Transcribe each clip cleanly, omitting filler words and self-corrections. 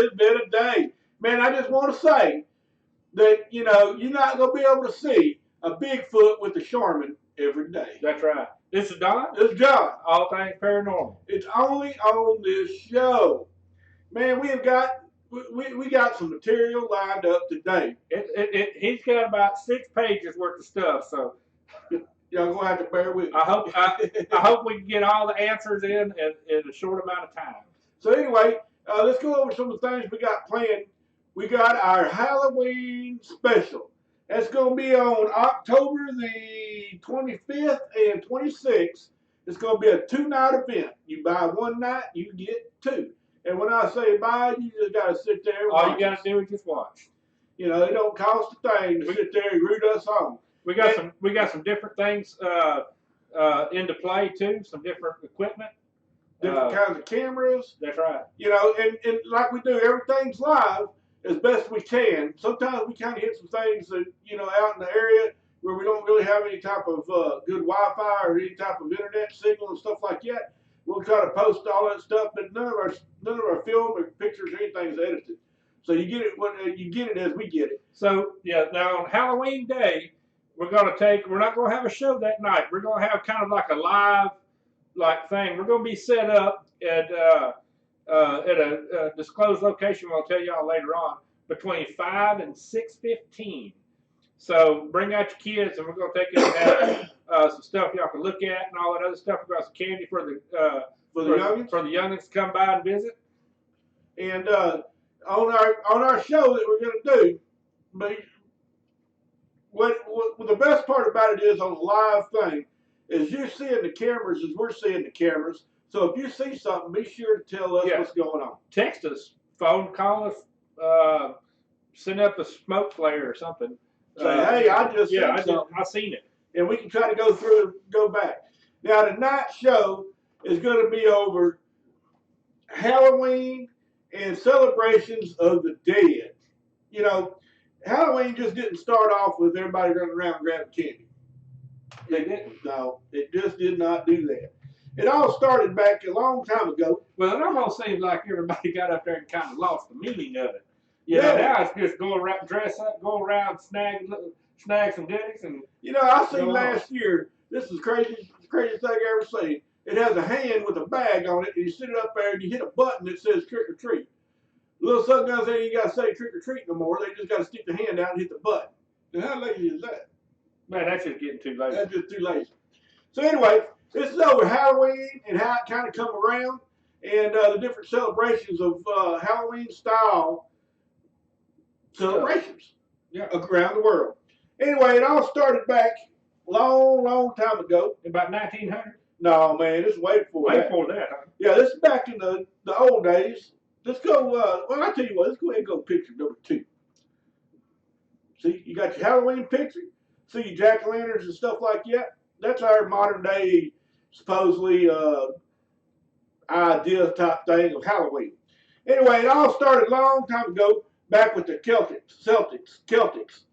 has been a day. Man, I just want to say that, you know, you're not going to be able to see a Bigfoot with a Charmin every day. That's right. This is Don. This is John. All things paranormal. It's only on this show. Man, we got some material lined up today. He's got about 6 pages worth of stuff, so y'all gonna have to bear with me. I hope we can get all the answers in a short amount of time. So anyway, let's go over some of the things we got planned. We got our Halloween special. That's going to be on October the 25th and 26th. It's going to be a 2-night event. You buy one night, you get 2. And when I say buy, you just got to sit there and all you got to do is just watch. You know, it don't cost a thing to sit there and root us on. We got some different things into play too. Some different equipment, different kinds of cameras. That's right. You know, and like we do, everything's live as best we can. Sometimes we kind of hit some things that, you know, out in the area where we don't really have any type of good Wi-Fi or any type of internet signal and stuff like that. We'll try to post all that stuff, but none of our film or pictures or anything is edited. So you get it as we get it. So yeah, now on Halloween Day, we're not going to have a show that night. We're going to have kind of like a live thing. We're going to be set up at a disclosed location. We'll tell y'all later on, between 5 and 6:15. So bring out your kids, and we're going to take you to have some stuff y'all can look at and all that other stuff. We've got some candy for the youngins to come by and visit. And on our show that we're going to do, but what the best part about it is on the live thing is you're seeing the cameras as we're seeing the cameras. So if you see something, be sure to tell us what's going on. Text us, phone, call us, send up a smoke flare or something. Say, hey, I just I seen it. And we can try to go through and go back. Now, tonight's show is going to be over Halloween and celebrations of the dead. You know, Halloween just didn't start off with everybody running around grabbing candy. They didn't. No, it just did not do that. It all started back a long time ago. Well, it almost seems like everybody got up there and kind of lost the meaning of it. You know, now it's just go around, dress up, go around, snag some goodies, and you know, I seen last year. This is the craziest thing I ever seen. It has a hand with a bag on it, and you sit it up there, and you hit a button that says trick or treat. The little son down there, you got to say trick or treat no more. They just got to stick the hand out and hit the button. And how lazy is that? Man, that's just getting too lazy. That's just too lazy. So anyway, this is over Halloween and how it kind of come around, and the different celebrations of Halloween style celebrations around the world. Anyway, it all started back long time ago. About 1900? No, man, this is way before that. Before that, huh? Yeah, this is back in the old days. Let's go, well, I'll tell you what, let's go ahead and go picture number 2. See, you got your Halloween picture. See your jack-o'-lanterns and stuff like that. That's our modern day, supposedly, idea type thing of Halloween. Anyway, it all started a long time ago, back with the Celtics.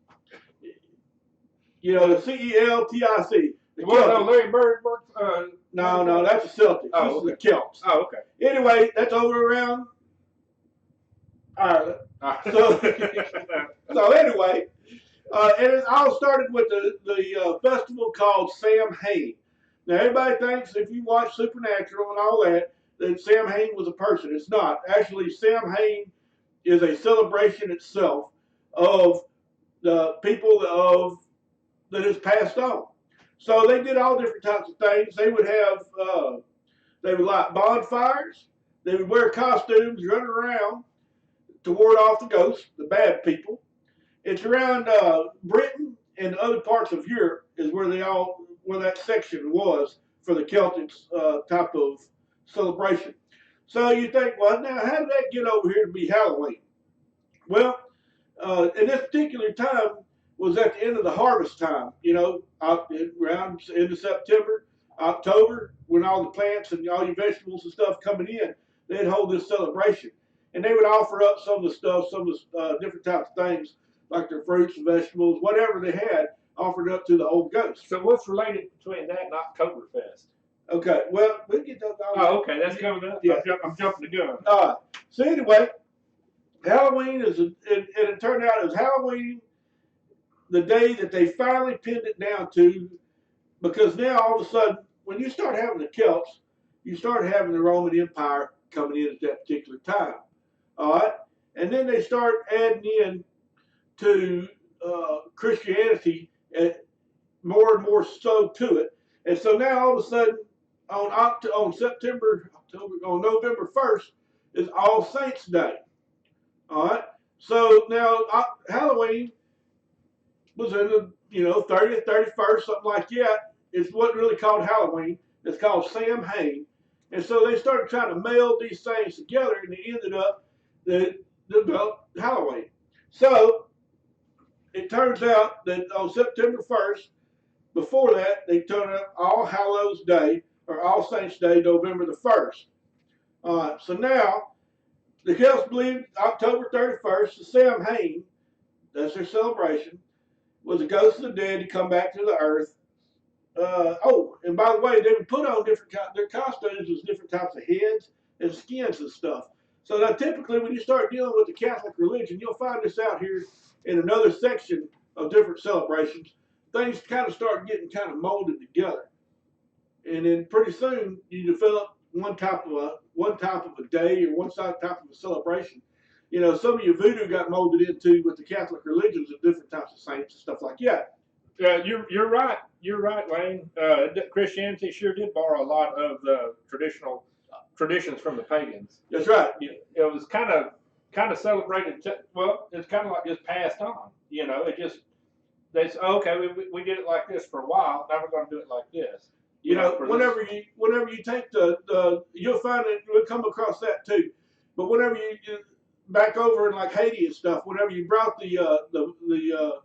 You know, the C-E-L-T-I-C. Well, Larry Bird worked. No, that's the Celtics. Oh, this is the Celts. Oh, okay. Anyway, that's over around Ireland. So anyway, and it all started with the festival called Samhain. Now, everybody thinks if you watch Supernatural and all that Sam Hain was a person. It's not. Actually, Samhain is a celebration itself of the people that has passed on. So they did all different types of things. They would have, they would light bonfires. They would wear costumes, run around to ward off the ghosts, the bad people. It's around Britain and other parts of Europe is where that section was for the Celtics type of celebration. So you think, well, now how did that get over here to be Halloween? Well, in this particular time was at the end of the harvest time, around end of September, October, when all the plants and all your vegetables and stuff coming in, they'd hold this celebration. And they would offer up some of the stuff, some of the different types of things, like their fruits and vegetables, whatever they had, offered up to the old ghosts. So what's related between that and Oktoberfest? Okay, well, we'll get those. Oh, okay, that's coming up. Yeah. I'm jumping the gun. So anyway, Halloween and it turned out it was Halloween the day that they finally pinned it down to, because now all of a sudden, when you start having the Celts, you start having the Roman Empire coming in at that particular time. All right, and then they start adding in to Christianity and more and more so to it, and so now all of a sudden on November 1st is All Saints Day. All right, so now Halloween was in the 30th, 31st, something like that. It wasn't really called Halloween. It's called Samhain. And so they started trying to meld these things together, and it ended up that developed Halloween. So it turns out that on September 1st, before that, they turned up All Hallows Day or All Saints Day, November the 1st. So now the Celts believe October 31st, the Samhain, that's their celebration, was the ghost of the dead to come back to the earth. And by the way, they would put on their costumes was different types of heads and skins and stuff. So now typically when you start dealing with the Catholic religion, you'll find this out here in another section of different celebrations. Things kind of start getting kind of molded together. And then pretty soon you develop one type of a day or one type of a celebration. Some of your voodoo got molded into with the Catholic religions of different types of saints and stuff like that. You're right. You're right, Wayne. Christianity sure did borrow a lot of the traditions from the pagans. That's right. It was kind of celebrated. Well, it's kind of like just passed on. It just they said, okay, we did it like this for a while. Now we're going to do it like this. Whenever you take you'll find that we'll come across that too. But whenever you back over in like Haiti and stuff, whenever you brought the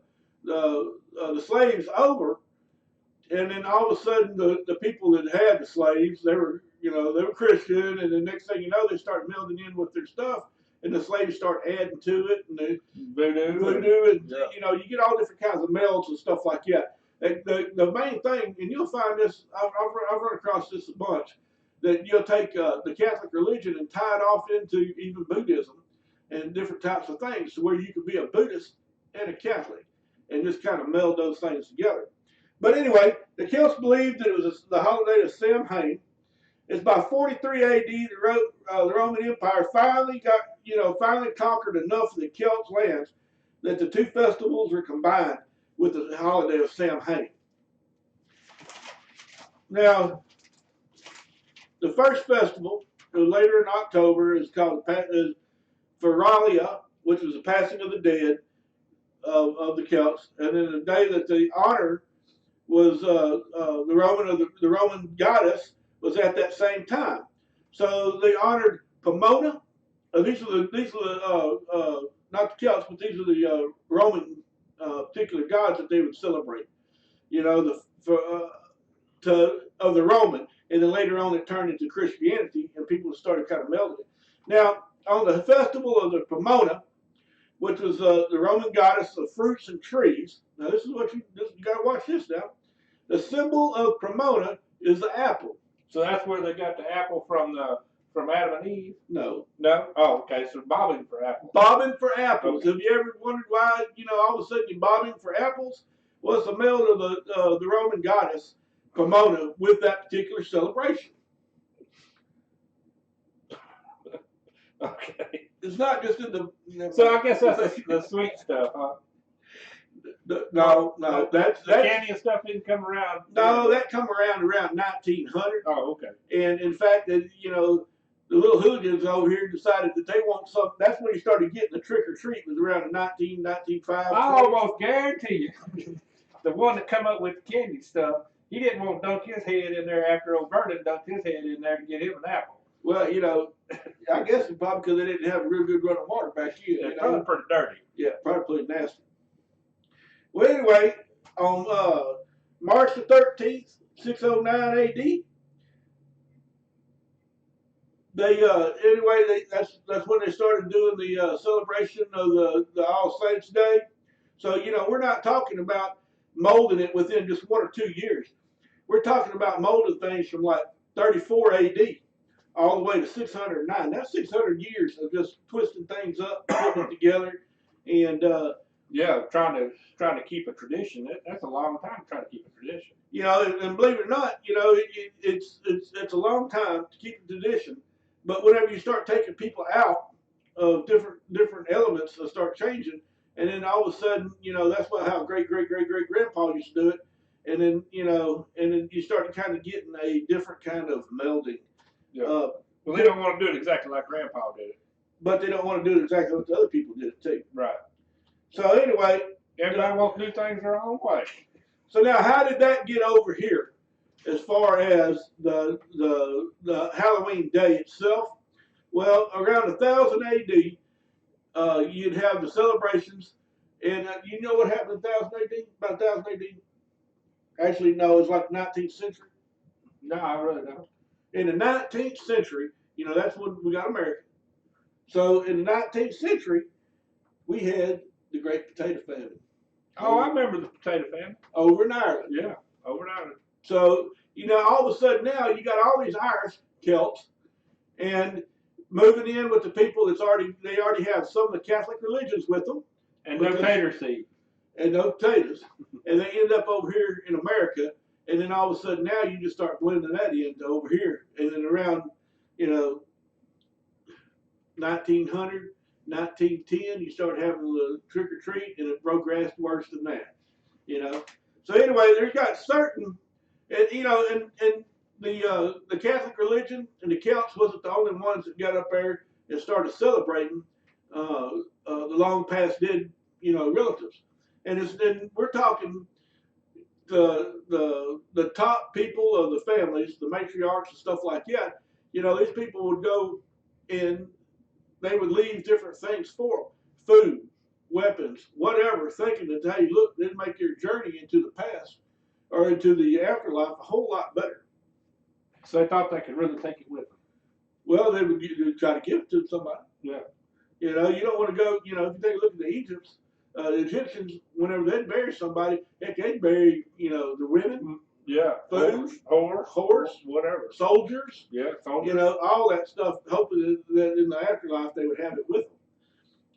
slaves over, and then all of a sudden the people that had the slaves, they were Christian, and the next thing you know, they start melding in with their stuff, and the slaves start adding to it, and the voodoo, and yeah. You get all different kinds of melds and stuff like that. And the main thing, and you'll find this, I've run across this a bunch, that you'll take the Catholic religion and tie it off into even Buddhism and different types of things, to where you could be a Buddhist and a Catholic, and just kind of meld those things together. But anyway, the Celts believed that it was the holiday of Samhain. It's by 43 A.D. The Roman Empire finally conquered enough of the Celts' lands that the two festivals are combined with the holiday of Samhain. Now, the first festival, later in October, is called Feralia, which was the passing of the dead of the Celts, and then the day that they honored was the Roman goddess was at that same time. So they honored Pomona. These are the not the Celts, but these are the Roman particular gods that they would celebrate. Of the Roman, and then later on it turned into Christianity, and people started kind of melding it. Now, on the festival of the Pomona, which was the Roman goddess of fruits and trees. Now, this is what you got to watch this now. The symbol of Pomona is the apple. So that's where they got the apple from Adam and Eve? No. No? Oh, okay. So bobbing for apples. Bobbing for apples. Okay. Have you ever wondered why, all of a sudden you're bobbing for apples? Well, it's the meld of the Roman goddess Pomona with that particular celebration. Okay. It's not just in the. So I guess that's the sweet stuff, huh? No, that's candy and stuff didn't come around. No, that come around 1900. Oh, okay. And in fact, the little hooligans over here decided that they want some. That's when you started getting the trick or treat. Was around 1905. I almost guarantee you, the one that come up with the candy stuff, he didn't want to dunk his head in there after old Vernon dunked his head in there to get him an apple. Well, I guess it's probably because they didn't have a real good running water back then. Yeah, probably pretty dirty. Yeah, probably pretty nasty. Well, anyway, on March the 13th, 609 A.D., that's when they started doing the celebration of the All Saints Day. So we're not talking about molding it within just 1 or 2 years. We're talking about molding things from like 34 A.D. all the way to 609. That's 600 years of just twisting things up, putting it together, and yeah, trying to keep a tradition. That's a long time trying to keep a tradition. You know, and believe it or not, you know, it's a long time to keep a tradition. But whenever you start taking people out of different elements, they start changing, and then all of a sudden, you know, that's what how great grandpa used to do it, and then you know, and then you start kind of getting a different kind of melding. Yeah. Well, they don't want to do it exactly like grandpa did it, but they don't want to do it exactly what the other people did it too. Right. So anyway, everybody wants to do things their own way. So now, how did that get over here, as far as the Halloween day itself? Well, around 1000 A.D., you'd have the celebrations, and you know what happened in 1000 A.D. About 1000 A.D. Actually, no, it's like 19th century. No, I really don't. In the 19th century, you know, that's when we got America. So in the 19th century, we had the Great Potato Famine. Oh, I remember the potato famine. Over in Ireland. Yeah, over in Ireland. So, you know, all of a sudden now you got all these Irish Celts and moving in with the people they already have some of the Catholic religions with them. And no tater seed. And no potatoes. And they end up over here in America, and then all of a sudden now you just start blending that into over here. And then around, you know, 1900, 1910, you start having the trick or treat, and it progressed worse than that, you know. So anyway, there's got certain, and you know, and the Catholic religion and the Celts wasn't the only ones that got up there and started celebrating the long past dead, you know, relatives, and we're talking the top people of the families, the matriarchs and stuff like that. You know, these people would go in. They would leave different things for them, food, weapons, whatever, thinking that, hey, look, they'd make your journey into the past or into the afterlife a whole lot better. So they thought they could really take it with them. Well, they would try to give it to somebody. Yeah. You know, you don't want to go, you know, if you take a look at the Egyptians, whenever they'd bury somebody, heck, they'd bury, you know, the women. Yeah. Food, horse, whatever. Soldiers. Yeah, soldiers. You know, all that stuff, hoping that in the afterlife they would have it with them.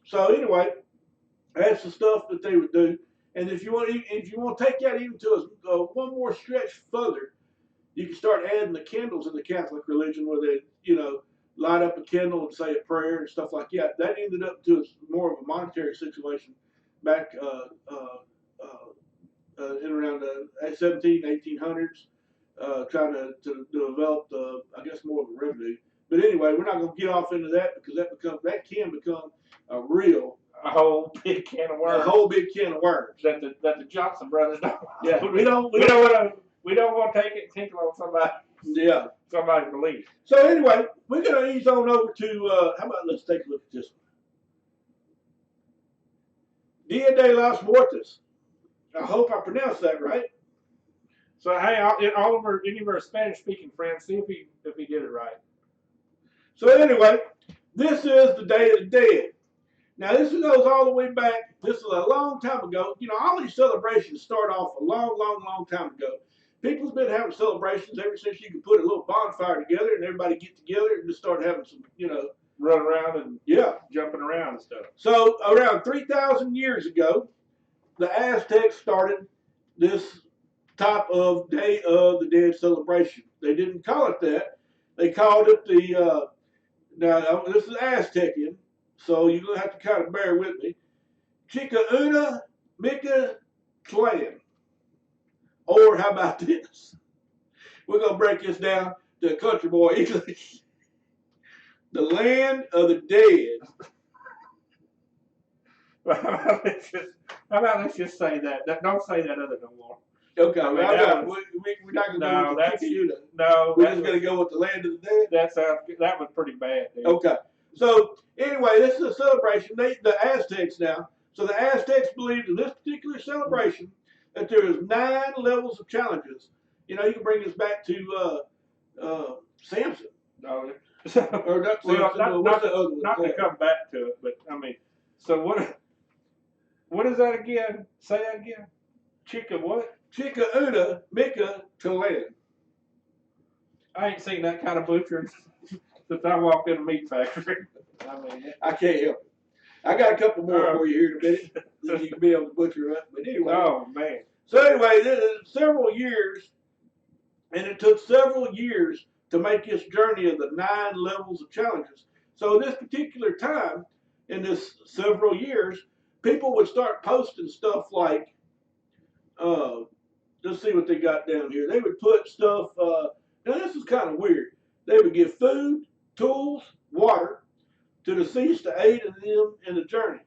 So anyway, that's the stuff that they would do. And if you want to take that even to one more stretch further, you can start adding the candles in the Catholic religion, where they, you know, light up a candle and say a prayer and stuff like that. That ended up to more of a monetary situation back in around the 1800s, trying to develop I guess more of a revenue. But anyway, we're not going to get off into that, because that can become a whole big can of worms. A whole big can of worms that the Johnson brothers don't. Yeah, we don't want to take it and tinkle on somebody. Yeah, somebody's belief. So anyway, we're going to ease on over to how about let's take a look at this one. Dia de los Muertos. I hope I pronounced that right. So hey, all of any of our Spanish-speaking friends, see if he did it right. So anyway, this is the Day of the Dead. Now this goes all the way back. This is a long time ago. You know, all these celebrations start off a long time ago. People's been having celebrations ever since you could put a little bonfire together and everybody get together and just start having some, you know, run around and jumping around and stuff. So around 3,000 years ago, the Aztecs started this type of Day of the Dead celebration. They didn't call it that. They called it the, now this is Aztecian, so you're going to have to kind of bear with me, Chica Una Mica Tlan. Or how about this? We're going to break this down to country boy English. The land of the dead. How about let's just say that? Don't say that other no more. Okay, we're not going to go with Chica Una. No, we're just going to go with the land of the dead. That was pretty bad. Dude. Okay, so anyway, this is a celebration. The Aztecs now. So the Aztecs believed in this particular celebration that there is 9 levels of challenges. You know, you can bring this back to Samson. No, or not Samson. Not to come back to it, but I mean, so what is that again? Say that again. Chica what? Chica Una Mica Tlan. I ain't seen that kind of butcher since I walked in a meat factory. I mean, I can't help it. I got a couple more for you here in a minute that you can be able to butcher up. But anyway. oh man. So anyway, this is several years, and it took several years to make this journey of the 9 levels of challenges. So this particular time, in this several years, people would start posting stuff like, let's see what they got down here. They would put stuff, now this is kind of weird. They would give food, tools, water to the deceased to aid in them in the journey.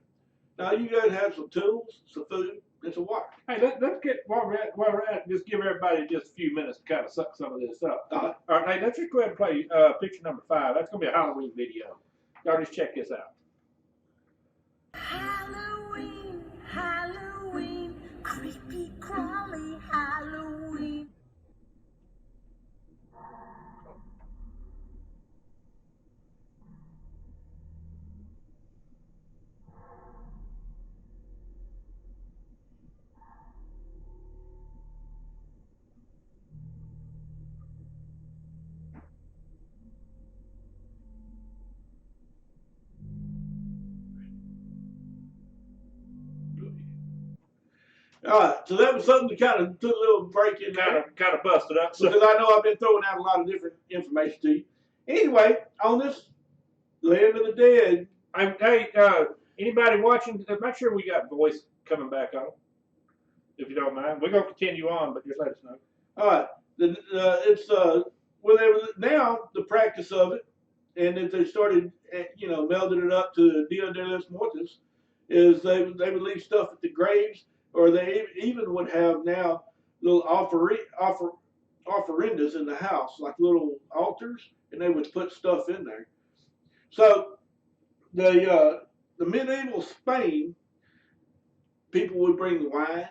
Now you guys have some tools, some food, and some water. Hey, let's get while we're at, just give everybody just a few minutes to kind of suck some of this up. All right, hey, let's just go ahead and play picture number 5. That's gonna be a Halloween video. Y'all just check this out. Halloween, Halloween, creepy crawly Halloween. All right, so that was something to kind of put a little break in there. Kind of busted up. Because I know I've been throwing out a lot of different information to you. Anyway, on this Land of the Dead. Hey, anybody watching? Make sure we got voice coming back on, if you don't mind. We're gonna continue on, but just let us know. All right, it's well, now the practice of it, and if they started, melding it up to Dia de los Muertos, is they would leave stuff at the graves, or they even would have now little offerendas in the house, like little altars, and they would put stuff in there. So the medieval Spain, people would bring wine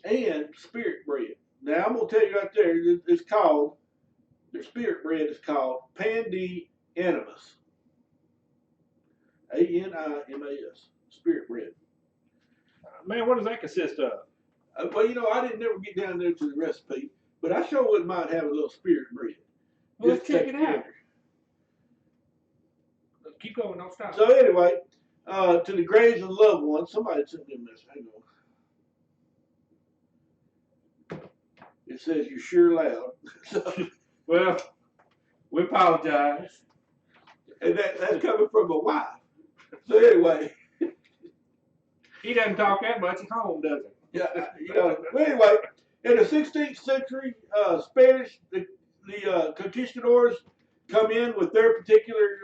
and spirit bread. Now I'm gonna tell you right there, it's called, their spirit bread is called pan de animus. A-N-I-M-A-S, spirit bread. Man, what does that consist of? Well, I didn't never get down there to the recipe, but I sure wouldn't mind having a little spirit bread. Well, let's check it out. Keep going, don't stop. So anyway, to the graves of loved ones, somebody sent me a message. Hang on. It says you're sure loud. Well, we apologize. And that's coming from my wife. So anyway. He doesn't talk that much at home, does he? Yeah, Well, anyway, in the 16th century, Spanish, the conquistadors come in with their particular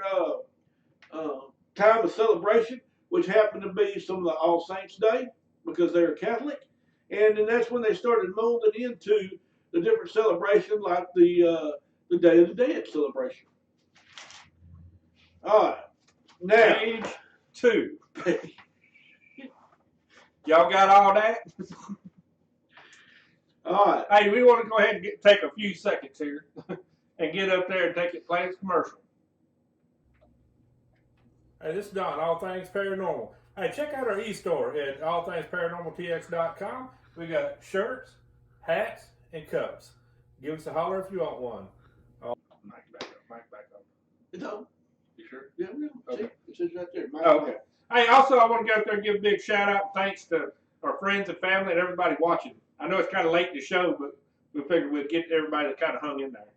time of celebration, which happened to be some of the All Saints' Day, because they were Catholic. And then that's when they started molding into the different celebrations, like the Day of the Dead celebration. All right. Now, Page 2. Y'all got all that? All right. Hey, we want to go ahead and take a few seconds here and get up there and take it, play this commercial. Hey, this is Don, All Things Paranormal. Hey, check out our e-store at allthingsparanormaltx.com. We got shirts, hats, and cups. Give us a holler if you want one. Mic back up. No. You sure? Yeah, we Okay. It says right there. Okay. Hey, also, I want to go up there and give a big shout out and thanks to our friends and family and everybody watching. I know it's kind of late in the show, but we figured we'd get everybody that kind of hung in there.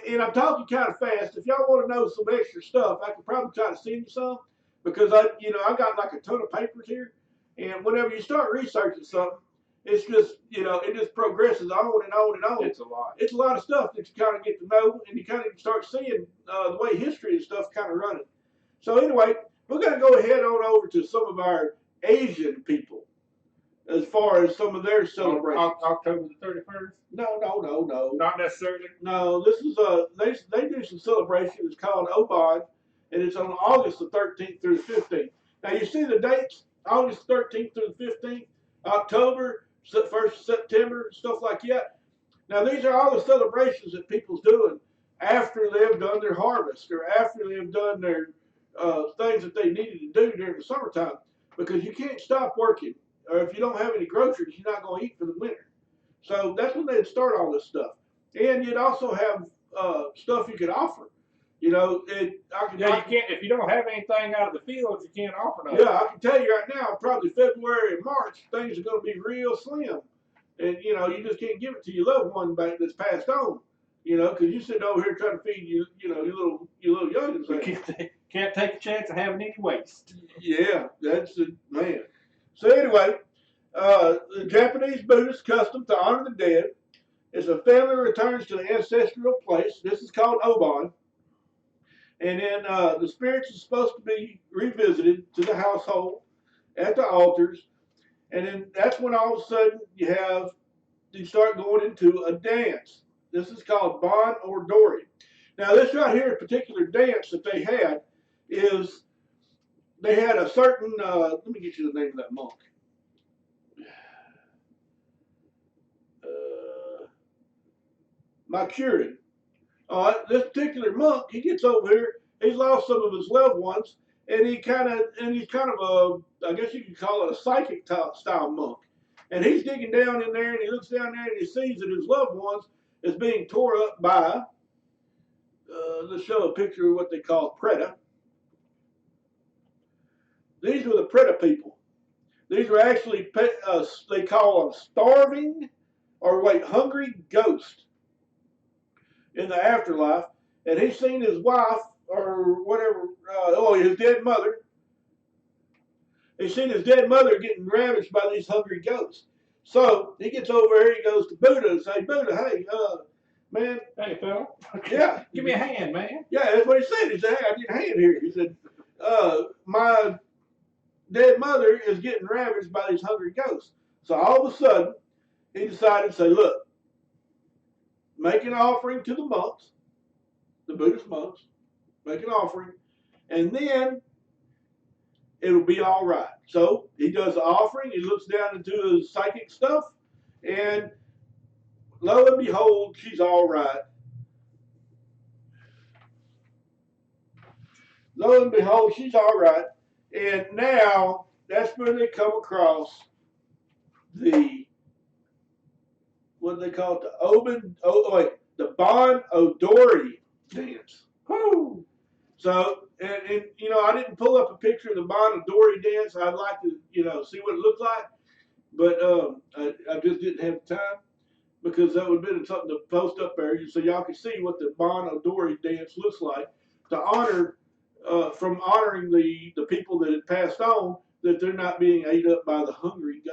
And I'm talking kind of fast. If y'all want to know some extra stuff, I could probably try to send you some, because I got like a ton of papers here, and whenever you start researching something, it's just, it just progresses on and on and on. It's a lot. It's a lot of stuff that you kind of get to know, and you kind of start seeing the way history and stuff kind of running. So anyway, we're going to go ahead on over to some of our Asian people as far as some of their celebrations. October the 31st? No. Not necessarily. No, this is they do some celebration. It's called Oban, and it's on August the 13th through the 15th. Now you see the dates: August 13th through the 15th, October 1st, September, stuff like that. Now these are all the celebrations that people's doing after they've done their harvest or after they've done their things that they needed to do during the summertime, because you can't stop working, or if you don't have any groceries, you're not going to eat for the winter. So that's when they'd start all this stuff. And you'd also have stuff you could offer. You know, Yeah, you can't if you don't have anything out of the field, you can't offer nothing. Yeah, I can tell you right now, probably February and March, things are going to be real slim, and you know, you just can't give it to your loved one back that's passed on. You know, because you sitting over here trying to feed you know, your little youngins. You can't take a chance of having any waste. Yeah, that's the man. So anyway, the Japanese Buddhist custom to honor the dead is a family returns to the ancestral place. This is called Obon. And then the spirits are supposed to be revisited to the household at the altars. And then that's when all of a sudden you start going into a dance. This is called Bon or Dory. Now this right here, particular dance that they had is they had a certain, let me get you the name of that monk. Mercury. This particular monk, he gets over here. He's lost some of his loved ones, and he's kind of a, I guess you could call it a psychic style monk. And he's digging down in there, and he looks down there, and he sees that his loved ones is being tore up by. Let's show a picture of what they call Preta. These were the Preta people. These were actually they call them starving, or wait, hungry ghosts in the afterlife, and he's seen his wife or whatever, his dead mother. He's seen his dead mother getting ravaged by these hungry ghosts. So he gets over here, he goes to Buddha and say, Buddha, hey, man. Hey, fella. Yeah. Give me a hand, man. Yeah, that's what he said. He said, hey, I need a hand here. He said, my dead mother is getting ravaged by these hungry ghosts. So all of a sudden, he decided to say, look, make an offering to the monks, the Buddhist monks, make an offering, and then it'll be all right. So he does the offering, he looks down into his psychic stuff, and lo and behold, she's all right. Lo and behold, she's all right. And now that's where they come across what do they call it? The Bon Odori dance. Woo! So, and you know, I didn't pull up a picture of the Bon Odori dance. I'd like to, you know, see what it looked like, but I just didn't have time because that would have been something to post up there so y'all can see what the Bon Odori dance looks like to honor, from honoring the people that had passed on, that they're not being ate up by the hungry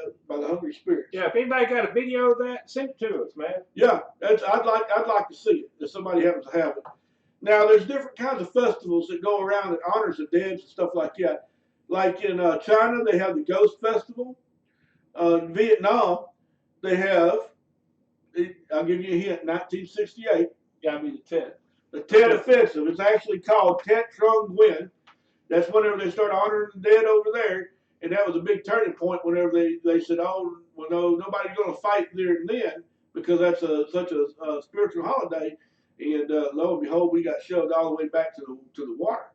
spirits. Yeah, if anybody got a video of that, send it to us, man. Yeah, I'd like to see it if somebody happens to have it. Now, there's different kinds of festivals that go around that honors the dead and stuff like that. Like in China, they have the Ghost Festival. In Vietnam, they have, I'll give you a hint, 1968. Gotta be the Tet. The Tet Offensive. It's actually called Tet Trung Nguyen. That's whenever they start honoring the dead over there. And that was a big turning point whenever they said, oh, well, no, nobody's going to fight there and then because that's such a spiritual holiday. And lo and behold, we got shoved all the way back to the water.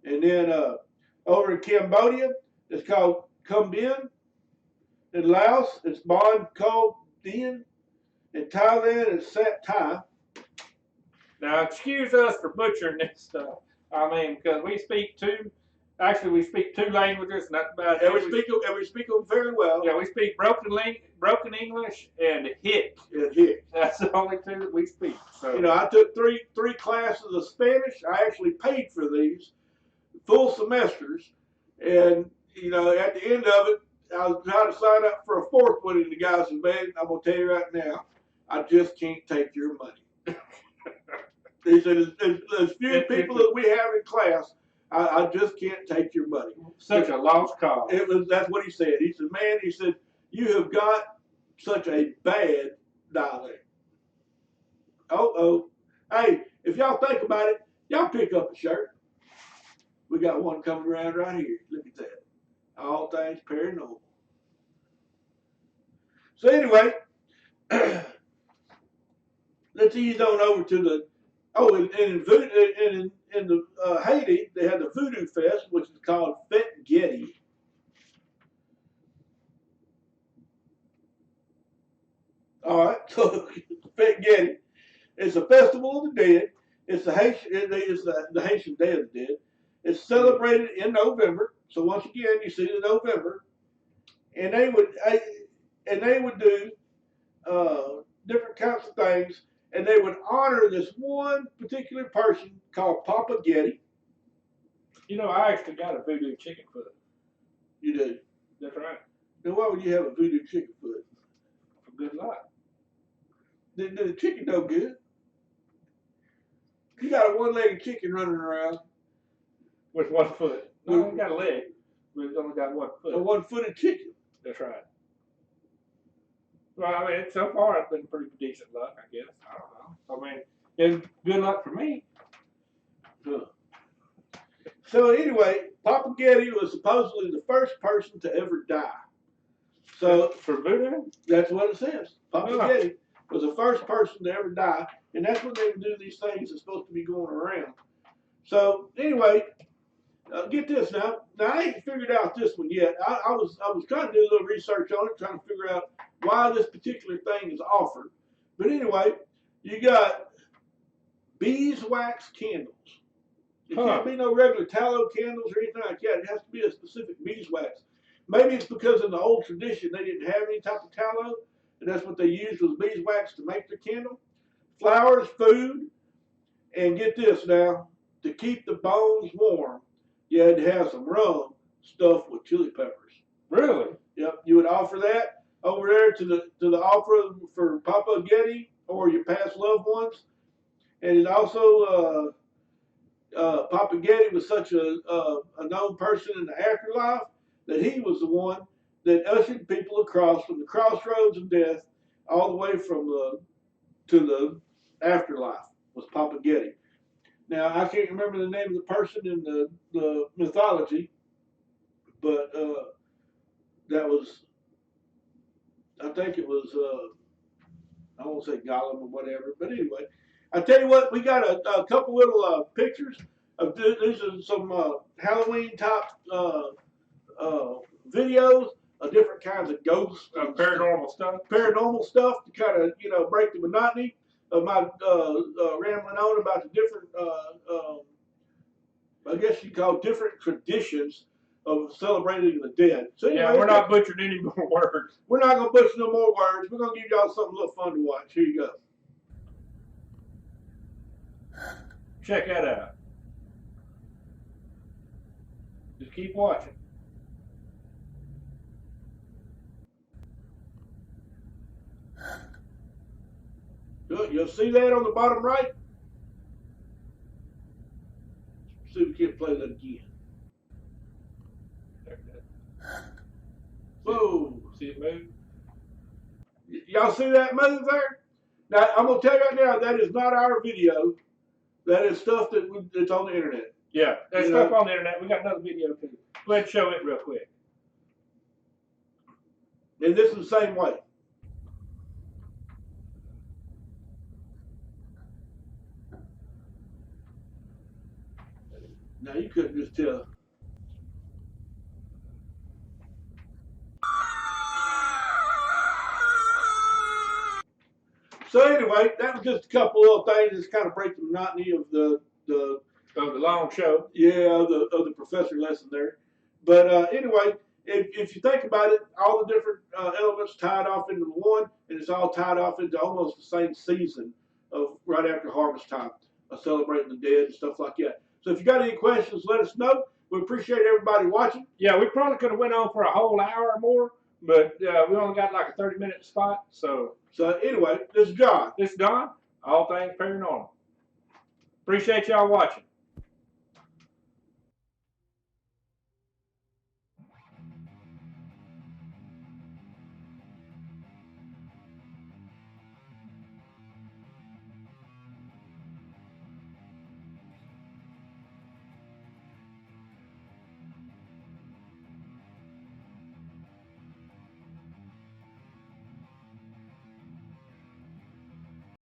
And then over in Cambodia, it's called Cum Bien. In Laos, it's Bon Ko Dien. In Thailand, it's Sat Thai. Now, excuse us for butchering this stuff. I mean, because we speak two languages, and that's about it. And we speak them very well. Yeah, we speak broken English and Hick. And Hick. That's the only two that we speak. So. You know, I took three classes of Spanish. I actually paid for these full semesters, and you know, at the end of it, I was trying to sign up for a fourth one, and the guy said, "Man, I'm gonna tell you right now, I just can't take your money." He said, "As few people that we have in class, I just can't take your money." Such a lost cause. That's what he said. He said, "Man," he said, "you have got such a bad dialect." Hey, if y'all think about it, y'all pick up a shirt. We got one coming around right here. Look at that. All things paranormal. So anyway, let's ease on over to the. Oh, and in the Haiti, they had the Voodoo Fest, which is called Fête Getty. All right, so Fête Getty. It's a festival of the dead. It's the Haitian. It's the Haitian Day of the Dead. It's celebrated in November. So once again, you see the November, and they would do different kinds of things, and they would honor this one particular person called Papa Getty. You know, I actually got a voodoo chicken foot. You do. That's right. Now, why would you have a voodoo chicken foot? For good luck. The chicken no good. You got a one-legged chicken running around. With 1 foot. No, it's got a leg, but it's only got 1 foot. A one-footed chicken. That's right. Well, I mean, so far it's been pretty decent luck, I guess. I don't know. I mean, it's good luck for me. Huh. So anyway, Papa Getty was supposedly the first person to ever die. So for voodoo, that's what it says. Papa Huh. Getty was the first person to ever die, and that's when they would do these things that's supposed to be going around. So anyway, get this now. Now I ain't figured out this one yet. I was trying to do a little research on it, trying to figure out why this particular thing is offered. But anyway, you got beeswax candles. It can't be no regular tallow candles or anything like that. It has to be a specific beeswax. Maybe it's because in the old tradition they didn't have any type of tallow, and that's what they used was beeswax to make their candle. Flowers, food, and get this now, to keep the bones warm, you had to have some rum stuffed with chili peppers. Really? Yep, you would offer that over there to the altar for Papa Getty or your past loved ones, and it also Papa Getty was such a known person in the afterlife that he was the one that ushered people across from the crossroads of death all the way from to the afterlife was Papa Getty. Now I can't remember the name of the person in the mythology, but that was, I think it was I won't say Gollum or whatever, but anyway, I tell you what, we got a couple little pictures of these are some Halloween type videos of different kinds of ghosts, paranormal stuff. Paranormal stuff to kind of break the monotony of my rambling on about the different I guess you call different traditions of celebrating the dead. So anyway, yeah, we're not butchering any more words. We're not gonna butcher no more words. We're gonna give y'all something a little fun to watch. Here you go. Check that out. Just keep watching. Good. You'll see that on the bottom right. See if we can play that again. Whoa. See it move? Y'all see that move there? Now, I'm going to tell you right now, that is not our video. That is stuff that's on the internet. Yeah, there's stuff on the internet. We got another video too. Go ahead and show it real quick. And this is the same way. Now, you couldn't just tell. So anyway, that was just a couple little things that kind of break the monotony of the long show. Yeah, of the professor lesson there. But anyway, if you think about it, all the different elements tied off into one, and it's all tied off into almost the same season of right after harvest time, of celebrating the dead and stuff like that. So if you got any questions, let us know. We appreciate everybody watching. Yeah, we probably could have went on for a whole hour or more, but we only got like a 30-minute spot. So anyway, this is John. This is Don. All things paranormal. Appreciate y'all watching.